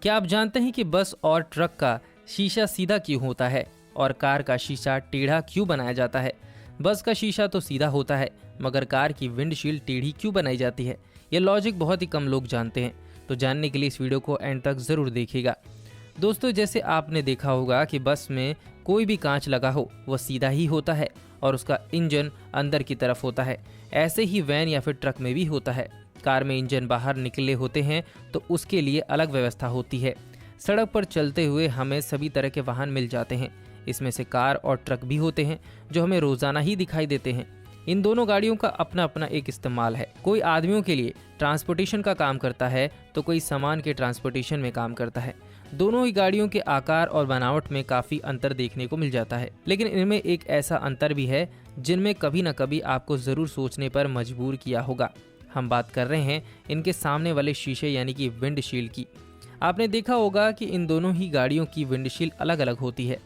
क्या आप जानते हैं कि बस और ट्रक का शीशा सीधा क्यों होता है और कार का शीशा टेढ़ा क्यों बनाया जाता है? बस का शीशा तो सीधा होता है, मगर कार की विंडशील्ड टेढ़ी क्यों बनाई जाती है? ये लॉजिक बहुत ही कम लोग जानते हैं, तो जानने के लिए इस वीडियो को एंड तक ज़रूर देखिएगा। दोस्तों, जैसे आपने देखा होगा कि बस में कोई भी कांच लगा हो वह सीधा ही होता है और उसका इंजन अंदर की तरफ होता है। ऐसे ही वैन या फिर ट्रक में भी होता है। कार में इंजन बाहर निकले होते हैं तो उसके लिए अलग व्यवस्था होती है। सड़क पर चलते हुए हमें सभी तरह के वाहन मिल जाते हैं। इसमें से कार और ट्रक भी होते हैं जो हमें रोजाना ही दिखाई देते हैं। इन दोनों गाड़ियों का अपना अपना एक इस्तेमाल है। कोई आदमियों के लिए ट्रांसपोर्टेशन का काम करता है तो कोई सामान के ट्रांसपोर्टेशन में काम करता है। दोनों ही गाड़ियों के आकार और बनावट में काफी अंतर देखने को मिल जाता है, लेकिन इनमें एक ऐसा अंतर भी है जिनमें कभी न कभी आपको जरूर सोचने पर मजबूर किया होगा। हम बात कर रहे हैं इनके सामने वाले शीशे यानी कि विंडशील्ड की। आपने देखा होगा कि इन दोनों ही गाड़ियों की विंडशील्ड अलग अलग होती है।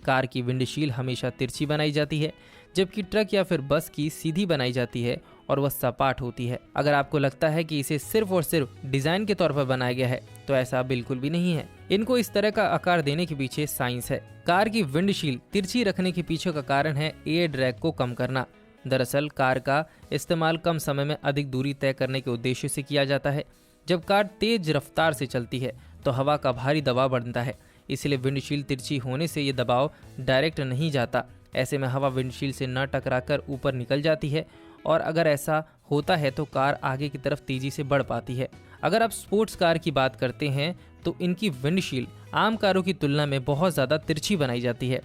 कार की विंडशील्ड हमेशा तिरछी बनाई जाती है, जबकि ट्रक या फिर बस की सीधी बनाई जाती है और वह सपाट होती है। अगर आपको लगता है कि इसे सिर्फ और सिर्फ डिजाइन के तौर पर बनाया गया है तो ऐसा बिल्कुल भी नहीं है। इनको इस तरह का आकार देने के पीछे साइंस है। कार की विंडशील्ड तिरछी रखने के पीछे का कारण है एयर ड्रैग को कम करना। दरअसल कार का इस्तेमाल कम समय में अधिक दूरी तय करने के उद्देश्य से किया जाता है। जब कार तेज रफ्तार से चलती है तो हवा का भारी दबाव बढ़ता है, इसलिए विंडशील्ड तिरछी होने से ये दबाव डायरेक्ट नहीं जाता। ऐसे में हवा विंडशील्ड से न टकराकर ऊपर निकल जाती है और अगर ऐसा होता है तो कार आगे की तरफ तेजी से बढ़ पाती है। अगर आप स्पोर्ट्स कार की बात करते हैं तो इनकी विंडशील्ड आम कारों की तुलना में बहुत ज़्यादा तिरछी बनाई जाती है।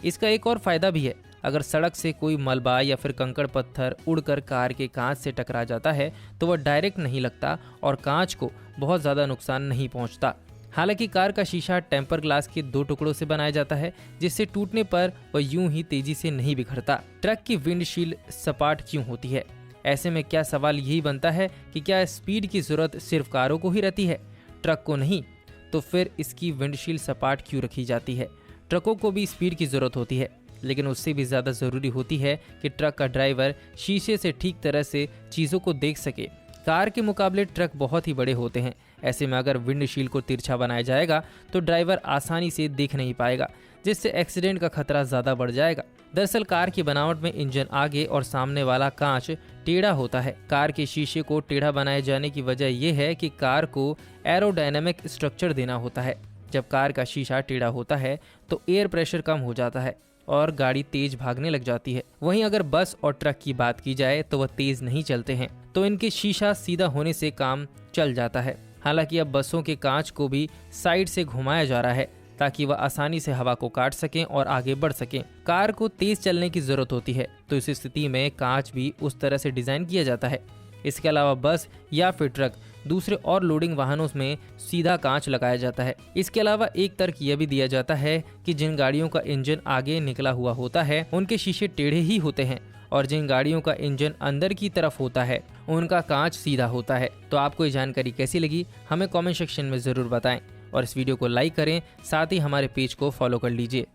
इसका एक और फायदा भी है। अगर सड़क से कोई मलबा या फिर कंकड़ पत्थर उड़कर कार के कांच से टकरा जाता है तो वह डायरेक्ट नहीं लगता और कांच को बहुत ज़्यादा नुकसान नहीं पहुंचता। हालांकि कार का शीशा टेम्पर ग्लास के 2 टुकड़ों से बनाया जाता है, जिससे टूटने पर वह यूं ही तेजी से नहीं बिखरता। ट्रक की विंडशील्ड सपाट क्यों होती है? ऐसे में क्या सवाल यही बनता है कि क्या स्पीड की जरूरत सिर्फ कारों को ही रहती है, ट्रक को नहीं? तो फिर इसकी विंडशील्ड सपाट क्यों रखी जाती है? ट्रकों को भी स्पीड की जरूरत होती है, लेकिन उससे भी ज़्यादा ज़रूरी होती है कि ट्रक का ड्राइवर शीशे से ठीक तरह से चीज़ों को देख सके। कार के मुकाबले ट्रक बहुत ही बड़े होते हैं। ऐसे में अगर विंडशील्ड को तिरछा बनाया जाएगा तो ड्राइवर आसानी से देख नहीं पाएगा, जिससे एक्सीडेंट का खतरा ज़्यादा बढ़ जाएगा। दरअसल कार की बनावट में इंजन आगे और सामने वाला कांच टेढ़ा होता है। कार के शीशे को टेढ़ा बनाए जाने की वजह यह है कि कार को एरोडायनेमिक स्ट्रक्चर देना होता है। जब कार का शीशा टेढ़ा होता है तो एयर प्रेशर कम हो जाता है और गाड़ी तेज भागने लग जाती है। वहीं अगर बस और ट्रक की बात की जाए तो वह तेज नहीं चलते हैं, तो इनके शीशा सीधा होने से काम चल जाता है। हालांकि अब बसों के कांच को भी साइड से घुमाया जा रहा है ताकि वह आसानी से हवा को काट सकें और आगे बढ़ सकें। कार को तेज चलने की जरूरत होती है, तो इस स्थिति में कांच भी उस तरह से डिजाइन किया जाता है। इसके अलावा बस या फिर ट्रक दूसरे और लोडिंग वाहनों में सीधा कांच लगाया जाता है। इसके अलावा एक तर्क यह भी दिया जाता है कि जिन गाड़ियों का इंजन आगे निकला हुआ होता है उनके शीशे टेढ़े ही होते हैं और जिन गाड़ियों का इंजन अंदर की तरफ होता है उनका कांच सीधा होता है। तो आपको ये जानकारी कैसी लगी हमें कमेंट सेक्शन में ज़रूर बताएं और इस वीडियो को लाइक करें, साथ ही हमारे पेज को फॉलो कर लीजिए।